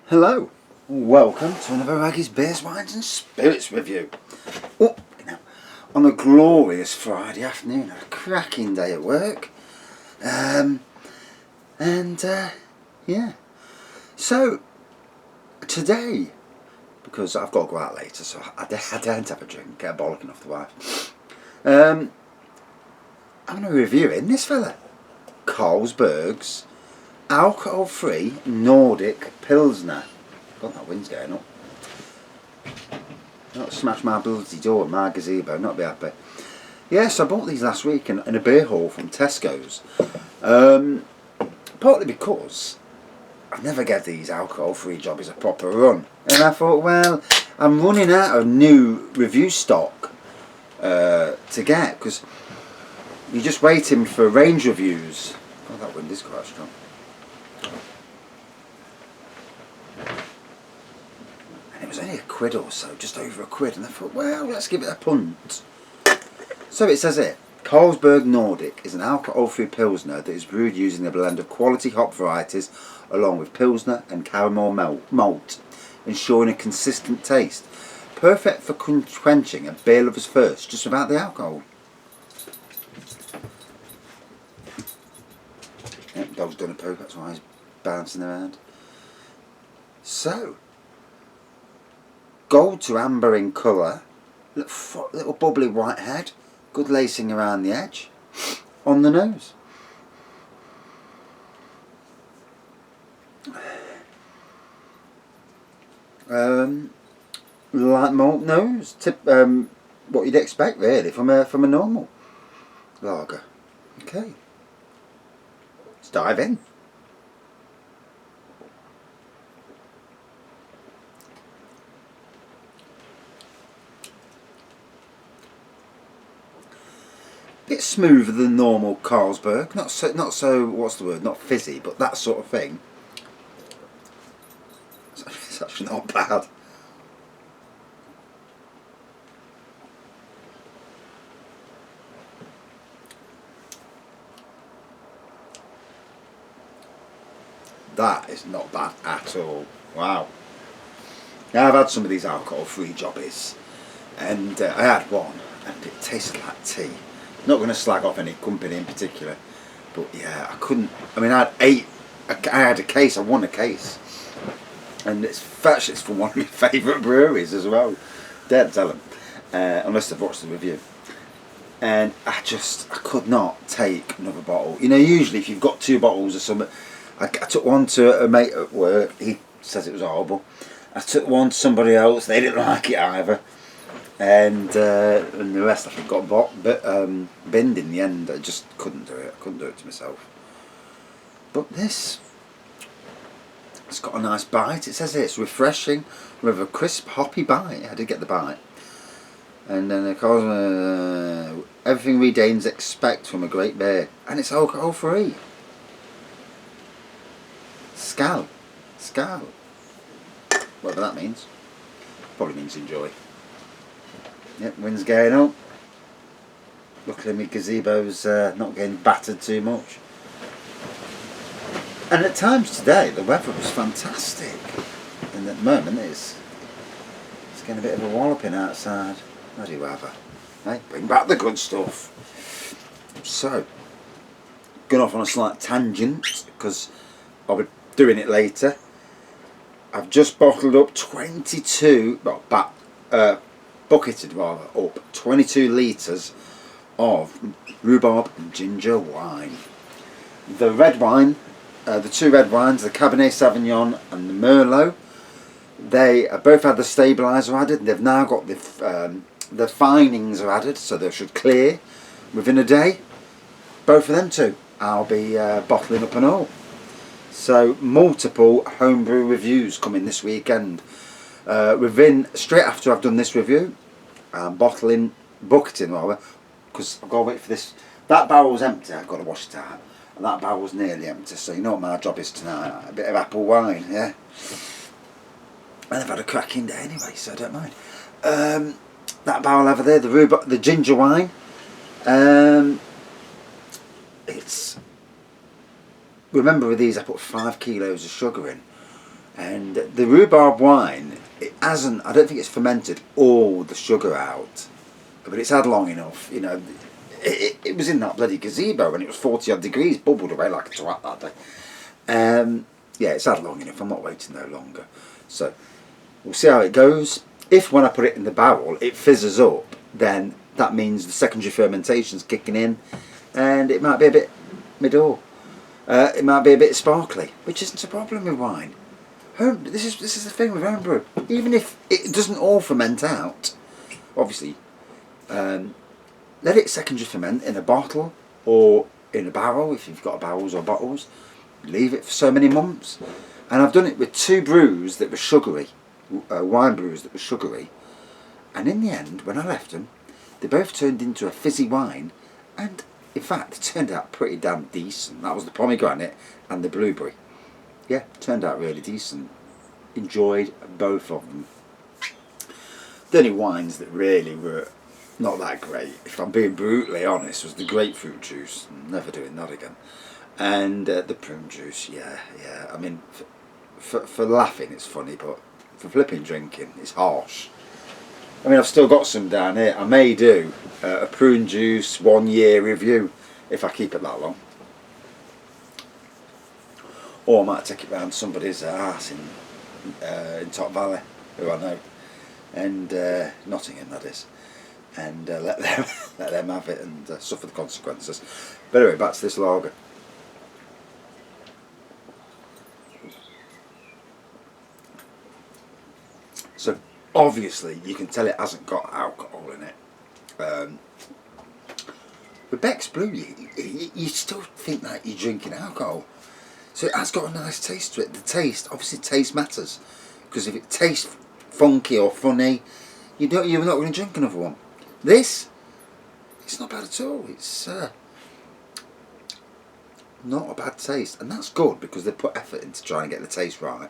Hello, welcome to another Raggy's Beers, Wines and Spirits review. Oh, now, on a glorious Friday afternoon, a cracking day at work. Yeah. So, today, because I've got to go out later, so I don't have a drink, get bollocking off the wife. I'm going to be reviewing this fella, Carlsberg's alcohol-free Nordic Pilsner. God, that wind's going up. Not smash my bloody door at my gazebo, not be happy. Yes, I bought these last week in a beer hall from Tesco's. Partly because I never get these alcohol-free jobbies a proper run. And I thought, well, I'm running out of new review stock to get, because you're just waiting for range reviews. Oh, that wind is quite strong. And it was only £1 or so, just over £1, and I thought, well, let's give it a punt. So it says here, Carlsberg Nordic is an alcohol-free Pilsner that is brewed using a blend of quality hop varieties along with Pilsner and caramel malt, ensuring a consistent taste. Perfect for quenching a beer lover's thirst just without the alcohol. Yep, dog's done a poop, that's why he's bouncing around. So, gold to amber in colour, little bubbly white head, good lacing around the edge, on the nose. Light malt nose, what you'd expect really from a normal lager. Okay, let's dive in. Bit smoother than normal Carlsberg, not so what's the word, not fizzy, but that sort of thing. It's actually not bad. That is not bad at all. Wow. Now, I've had some of these alcohol-free jobbies, and I had one, and it tasted like tea. Not going to slag off any company in particular, but yeah, I couldn't. I mean, I had a case. I won a case, and it's from one of my favourite breweries as well. Don't tell them, unless they've watched the review. And I could not take another bottle. You know, usually if you've got 2 bottles or something, I took one to a mate at work. He says it was horrible. I took one to somebody else. They didn't like it either. And the rest I think got binned in the end. I just couldn't do it. I couldn't do it to myself. But this, it's got a nice bite. It says here it's refreshing with a crisp hoppy bite. I did get the bite. And then it calls everything we Danes expect from a great beer, and it's alcohol free. Skål, whatever that means. Probably means enjoy. Yep, wind's going up. Luckily my gazebo's not getting battered too much. And at times today the weather was fantastic. And at the moment it's getting a bit of a walloping outside. Bloody weather. Hey, bring back the good stuff. So, going off on a slight tangent because I'll be doing it later. I've just bottled up 22 litres of rhubarb and ginger wine. The red wine, the 2 red wines, the Cabernet Sauvignon and the Merlot, they both had the stabiliser added, and they've now got the finings are added, so they should clear within a day. Both of them 2 I'll be bottling up and all. So multiple homebrew reviews coming this weekend. Straight after I've done this review, I'm bucketing rather, because I've got to wait for this. That barrel's empty, I've got to wash it out, and that barrel's nearly empty, so you know what my job is tonight, a bit of apple wine, yeah. And I've had a cracking day anyway, so I don't mind. That barrel over there, the ginger wine, it's, remember with these I put 5 kilos of sugar in, And the rhubarb wine, it hasn't, I don't think it's fermented all the sugar out, but it's had long enough, you know. It was in that bloody gazebo when it was 40 odd degrees, bubbled away like a twat that day. Yeah, it's had long enough, I'm not waiting no longer. So, we'll see how it goes. If when I put it in the barrel, it fizzes up, then that means the secondary fermentation's kicking in, and it might be a bit middle. It might be a bit sparkly, which isn't a problem with wine. This is the thing with homebrew. Even if it doesn't all ferment out, obviously, let it secondary ferment in a bottle or in a barrel if you've got barrels or bottles. Leave it for so many months. And I've done it with 2 brews that were sugary, wine brews that were sugary. And in the end, when I left them, they both turned into a fizzy wine. And in fact, it turned out pretty damn decent. That was the pomegranate and the blueberry. Yeah, turned out really decent. Enjoyed both of them. The only wines that really were not that great, if I'm being brutally honest, was the grapefruit juice. I'm never doing that again. And the prune juice, yeah. I mean, for laughing it's funny, but for flipping drinking it's harsh. I mean, I've still got some down here. I may do a prune juice 1 year review if I keep it that long. Or I might take it round somebody's house in Top Valley, who I know, and Nottingham that is, and let them have it and suffer the consequences. But anyway, back to this lager. So obviously you can tell it hasn't got alcohol in it. With Beck's Blue, you still think that you're drinking alcohol. So it has got a nice taste to it. The taste, obviously taste matters, because if it tastes funky or funny, you're not going to drink another one. This, it's not bad at all. It's not a bad taste, and that's good because they put effort into trying to get the taste right.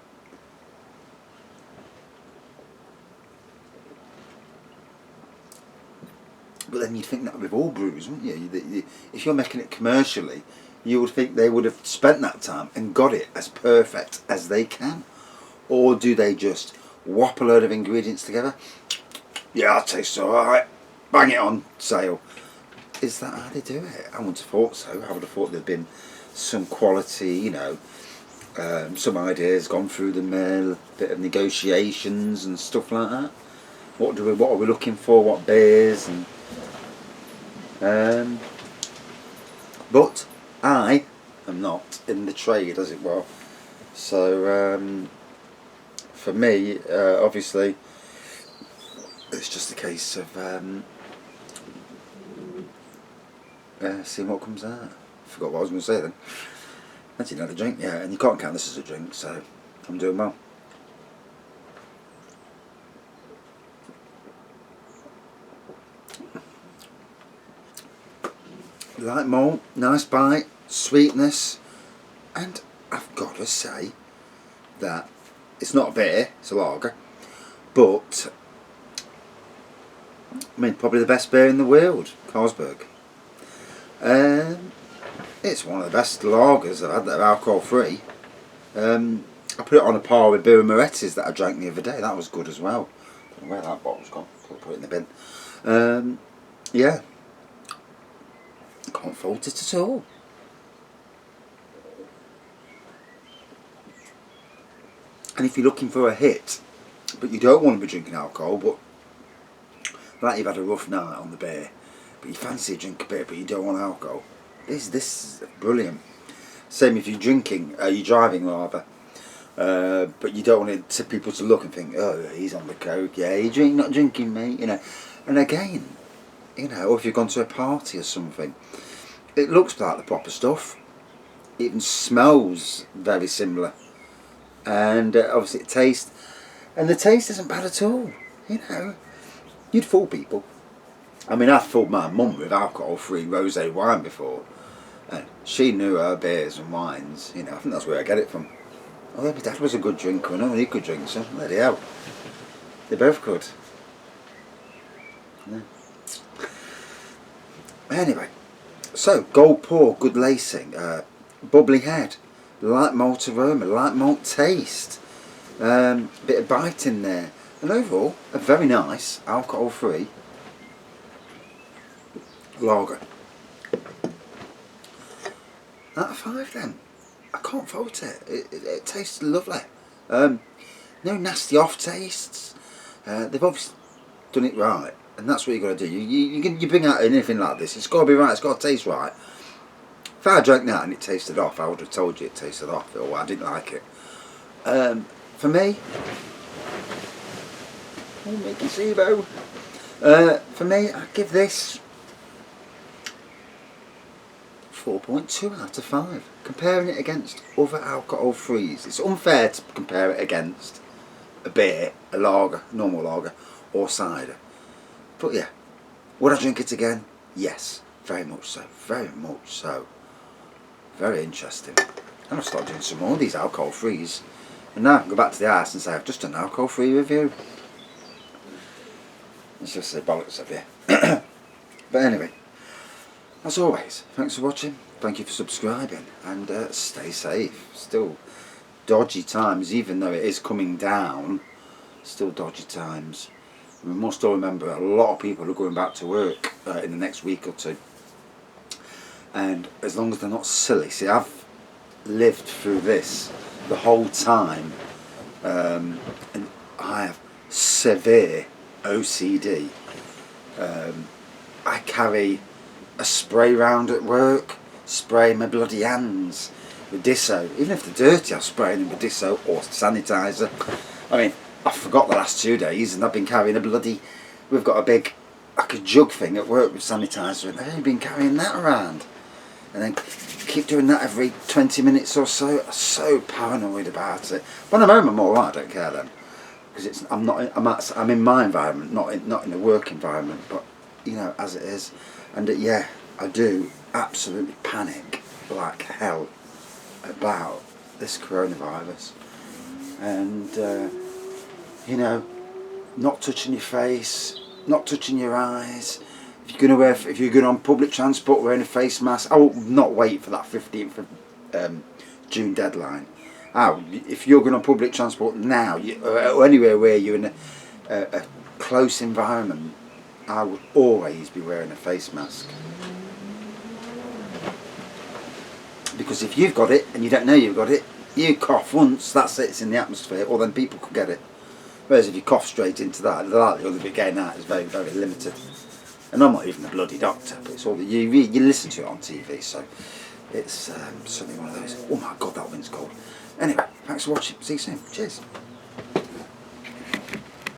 But then you'd think that with all brews, wouldn't you? If you're making it commercially, you would think they would have spent that time and got it as perfect as they can. Or do they just whop a load of ingredients together? Yeah, that tastes alright. Bang it on sale. Is that how they do it? I wouldn't have thought so. I would have thought there'd been some quality, you know, some ideas gone through the mill, a bit of negotiations and stuff like that. What are we looking for? What beers and but I am not in the trade, as it were. So for me, obviously, it's just a case of seeing what comes out. I forgot what I was going to say then. That's another drink, yeah, and you can't count this as a drink, so I'm doing well. Light malt, nice bite, sweetness, and I've got to say that it's not a beer, it's a lager, but I mean probably the best beer in the world, Carlsberg. It's one of the best lagers I've had that are alcohol free. I put it on a par with beer and Moretti's that I drank the other day. That was good as well. I don't know where that bottle's gone. Put it in the bin. Yeah. Can't fault it at all. And if you're looking for a hit, but you don't want to be drinking alcohol, but like you've had a rough night on the beer, but you fancy a drink of beer, but you don't want alcohol, this is brilliant. Same if you're drinking, you're driving rather, but you don't want people to look and think, oh, he's on the coke, yeah, you not drinking, mate, you know. And again, you know, or if you've gone to a party or something, it looks like the proper stuff. It even smells very similar, and obviously it tastes, and the taste isn't bad at all. You know, you'd fool people. I mean, I've fooled my mum with alcohol-free rosé wine before, and she knew her beers and wines. You know, I think that's where I get it from. Although my dad was a good drinker, and he could drink, so bloody hell, they both could. Yeah. Anyway, so gold pour, good lacing, bubbly head, light malt aroma, light malt taste. Bit of bite in there. And overall, a very nice alcohol-free lager. Out of 5 then. I can't fault it. It tastes lovely. No nasty off tastes. They've obviously done it right, and that's what you got to do. You bring out anything like this, it's got to be right. It's got to taste right. If I drank that and it tasted off, I would have told you it tasted off, or I didn't like it. For me, Mickey Sebo. For me, I'd give this 4.2 out of 5. Comparing it against other alcohol-frees, it's unfair to compare it against a beer, a lager, normal lager, or cider. But yeah, would I drink it again? Yes, very much so. Very much so. Very interesting. And I'll start doing some more of these alcohol-frees. And now I can go back to the house and say I've just done an alcohol-free review. It's just the bollocks of you. But anyway, as always, thanks for watching. Thank you for subscribing, and stay safe. Still dodgy times, even though it is coming down. Still dodgy times. We must all remember a lot of people are going back to work in the next week or two. And as long as they're not silly. See, I've lived through this the whole time, and I have severe OCD. I carry a spray round at work, spray my bloody hands with Disso. Even if they're dirty, I'll spray them with Disso or sanitizer. I mean, I forgot the last 2 days and I've been carrying a bloody, we've got a big, like a jug thing at work with sanitizer, and I've only been carrying that around. And then keep doing that every 20 minutes or so. I'm so paranoid about it. When I'm home, I'm alright, I don't care then. Because I'm in my environment, not in a work environment, but you know, as it is. And yeah, I do absolutely panic like hell about this coronavirus. And you know, not touching your face, not touching your eyes. If you're going on public transport wearing a face mask, I will not wait for that 15th of June deadline. If you're going on public transport now, or anywhere where you're in a close environment, I would always be wearing a face mask. Because if you've got it and you don't know you've got it, you cough once, that's it, it's in the atmosphere, or then people could get it. Whereas if you cough straight into that, the likelihood of it getting out is very, very limited. And I'm not even a bloody doctor, but it's all that you listen to it on TV, so it's certainly one of those. Oh my God, that wind's cold. Anyway, thanks for watching. See you soon. Cheers.